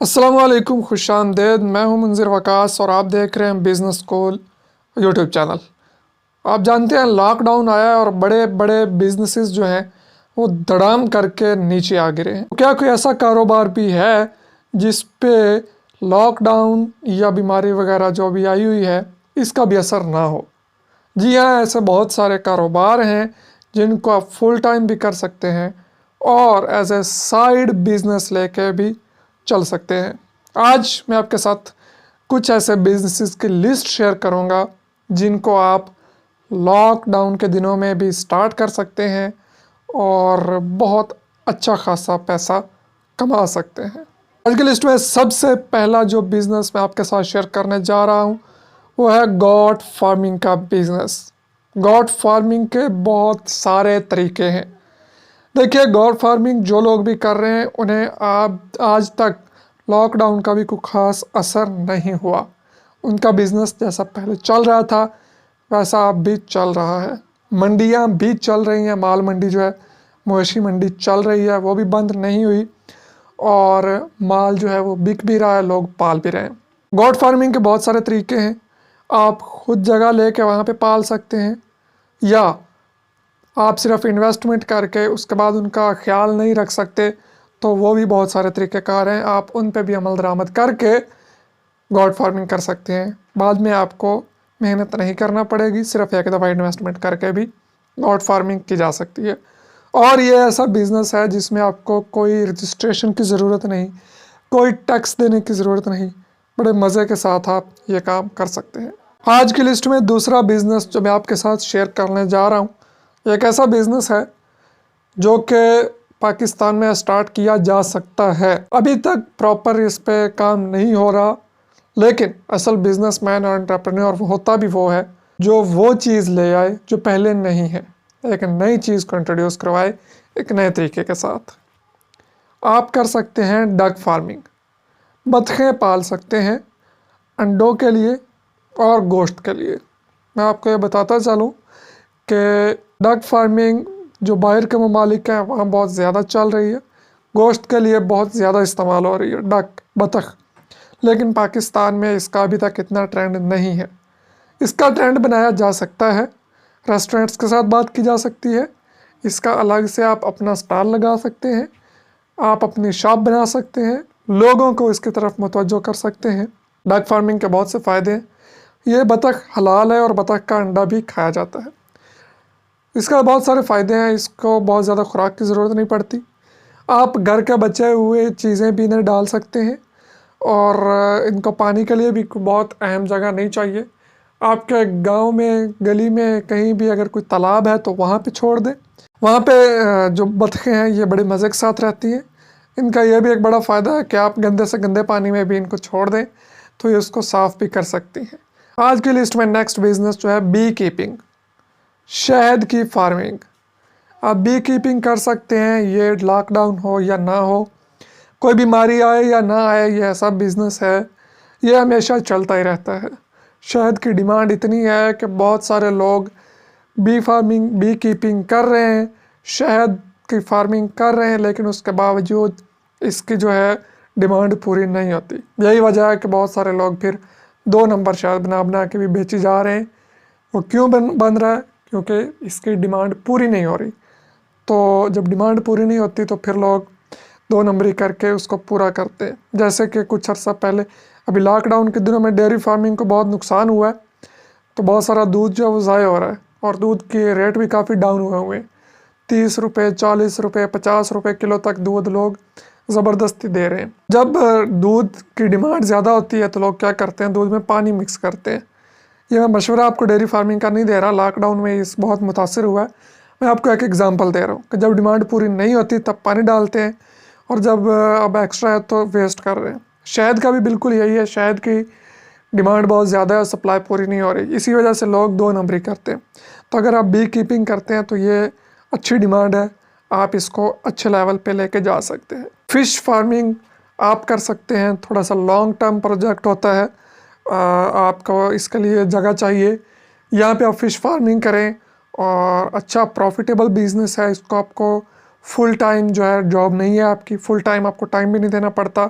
अस्सलाम वालेकुम, खुश आमदेद। मैं हूं munzirwaqas और आप देख रहे हैं बिजनेस स्कूल यूट्यूब चैनल। आप जानते हैं लॉकडाउन आया है और बड़े बड़े बिजनेसेस जो हैं वो धड़ाम करके नीचे आ गिरे हैं। क्या कोई ऐसा कारोबार भी है जिस पे लॉकडाउन या बीमारी वगैरह जो भी आई हुई है इसका भी असर ना हो? जी हाँ, ऐसे बहुत सारे कारोबार हैं जिनको आप फुल टाइम भी कर सकते हैं और एज ए साइड बिजनेस लेके भी चल सकते हैं। आज मैं आपके साथ कुछ ऐसे बिजनेसेस की लिस्ट शेयर करूंगा जिनको आप लॉकडाउन के दिनों में भी स्टार्ट कर सकते हैं और बहुत अच्छा खासा पैसा कमा सकते हैं। आज की लिस्ट में सबसे पहला जो बिज़नेस मैं आपके साथ शेयर करने जा रहा हूं वो है गॉट फार्मिंग का बिज़नेस। गॉट फार्मिंग के बहुत सारे तरीके हैं। देखिए, गॉट फार्मिंग जो लोग भी कर रहे हैं उन्हें आज तक लॉकडाउन का भी कोई ख़ास असर नहीं हुआ। उनका बिज़नेस जैसा पहले चल रहा था वैसा अब भी चल रहा है। मंडियां भी चल रही हैं, माल मंडी जो है मवेशी मंडी चल रही है वो भी बंद नहीं हुई और माल जो है वो बिक भी रहा है, लोग पाल भी रहे हैं। गॉट फार्मिंग के बहुत सारे तरीके हैं। आप खुद जगह लेके वहाँ पे पाल सकते हैं या आप सिर्फ इन्वेस्टमेंट करके उसके बाद उनका ख्याल नहीं रख सकते तो वो भी बहुत सारे तरीक़ेकार हैं। आप उन पे भी अमल दरामद करके गॉट फार्मिंग कर सकते हैं। बाद में आपको मेहनत नहीं करना पड़ेगी, सिर्फ एक दफ़ा इन्वेस्टमेंट करके भी गॉट फार्मिंग की जा सकती है। और ये ऐसा बिज़नेस है जिसमें आपको कोई रजिस्ट्रेशन की ज़रूरत नहीं, कोई टैक्स देने की ज़रूरत नहीं। बड़े मज़े के साथ आप ये काम कर सकते हैं। आज की लिस्ट में दूसरा बिज़नेस जो मैं आपके साथ शेयर करने जा रहा हूँ एक ऐसा बिज़नेस है जो कि पाकिस्तान में स्टार्ट किया जा सकता है। अभी तक प्रॉपर इस पे काम नहीं हो रहा, लेकिन असल बिजनेसमैन और एंटरप्रेन्योर होता भी वो है जो वो चीज़ ले आए जो पहले नहीं है, एक नई चीज़ को इंट्रोड्यूस करवाए एक नए तरीके के साथ। आप कर सकते हैं डक फार्मिंग। बतखें पाल सकते हैं अंडों के लिए और गोश्त के लिए। मैं आपको ये बताता चलूँ कि डक फार्मिंग जो बाहर के ममालिक हैं वहाँ बहुत ज़्यादा चल रही है, गोश्त के लिए बहुत ज़्यादा इस्तेमाल हो रही है डक, बतख। लेकिन पाकिस्तान में इसका अभी तक इतना ट्रेंड नहीं है। इसका ट्रेंड बनाया जा सकता है, रेस्टोरेंट्स के साथ बात की जा सकती है। इसका अलग से आप अपना स्टॉल लगा सकते हैं, आप अपनी शॉप बना सकते हैं, लोगों को इसकी तरफ मुतवज्जो कर सकते हैं। डक फार्मिंग के बहुत से फ़ायदे हैं। ये बतख हलाल है और बतख का अंडा भी खाया जाता है। इसका बहुत सारे फ़ायदे हैं। इसको बहुत ज़्यादा खुराक की ज़रूरत नहीं पड़ती। आप घर के बचे हुए चीज़ें भी इन्हें डाल सकते हैं और इनको पानी के लिए भी बहुत अहम जगह नहीं चाहिए। आपके गांव में, गली में कहीं भी अगर कोई तालाब है तो वहाँ पे छोड़ दें। वहाँ पे जो बतखें हैं ये बड़े मज़े के साथ रहती हैं। इनका यह भी एक बड़ा फ़ायदा है कि आप गंदे से गंदे पानी में भी इनको छोड़ दें तो ये उसको साफ़ भी कर सकती हैं। आज की लिस्ट में नेक्स्ट बिज़नेस जो है बी कीपिंग, शहद की फार्मिंग। आप बी कीपिंग कर सकते हैं, ये लॉकडाउन हो या ना हो, कोई बीमारी आए या ना आए, ये ऐसा बिज़नेस है ये हमेशा चलता ही रहता है। शहद की डिमांड इतनी है कि बहुत सारे लोग बी फार्मिंग, बी कीपिंग कर रहे हैं, शहद की फार्मिंग कर रहे हैं, लेकिन उसके बावजूद इसकी जो है डिमांड पूरी नहीं होती। यही वजह है कि बहुत सारे लोग फिर 2 नंबर शहद बना बना के भी बेची जा रहे हैं। वो क्यों बन रहा है? क्योंकि इसकी डिमांड पूरी नहीं हो रही। तो जब डिमांड पूरी नहीं होती तो फिर लोग 2 नंबरी करके उसको पूरा करते हैं। जैसे कि कुछ अर्सा पहले अभी लॉकडाउन के दिनों में डेयरी फार्मिंग को बहुत नुकसान हुआ है, तो बहुत सारा दूध जो है वो ज़ाया हो रहा है और दूध के रेट भी काफ़ी डाउन हुए हैं। 30 रुपये, 40 रुपये, 50 रुपये किलो तक दूध लोग ज़बरदस्ती दे रहे हैं। जब दूध की डिमांड ज़्यादा होती है तो लोग क्या करते हैं, दूध में पानी मिक्स करते हैं। ये मैं मशवरा आपको डेयरी फार्मिंग का नहीं दे रहा, लॉकडाउन में इस बहुत मुतासिर हुआ है। मैं आपको एक एग्जांपल दे रहा हूँ कि जब डिमांड पूरी नहीं होती तब पानी डालते हैं और जब अब एक्स्ट्रा है तो वेस्ट कर रहे हैं। शहद का भी बिल्कुल यही है। शहद की डिमांड बहुत ज़्यादा है और सप्लाई पूरी नहीं हो रही, इसी वजह से लोग 2 नंबरी करते हैं। तो अगर आप बी कीपिंग करते हैं तो ये अच्छी डिमांड है, आप इसको अच्छे लेवल पे लेके जा सकते हैं। फ़िश फार्मिंग आप कर सकते हैं, थोड़ा सा लॉन्ग टर्म प्रोजेक्ट होता है। आपको इसके लिए जगह चाहिए, यहाँ पे आप फ़िश फार्मिंग करें और अच्छा प्रॉफिटेबल बिज़नेस है। इसको आपको फुल टाइम जो है जॉब नहीं है आपकी, फुल टाइम आपको टाइम भी नहीं देना पड़ता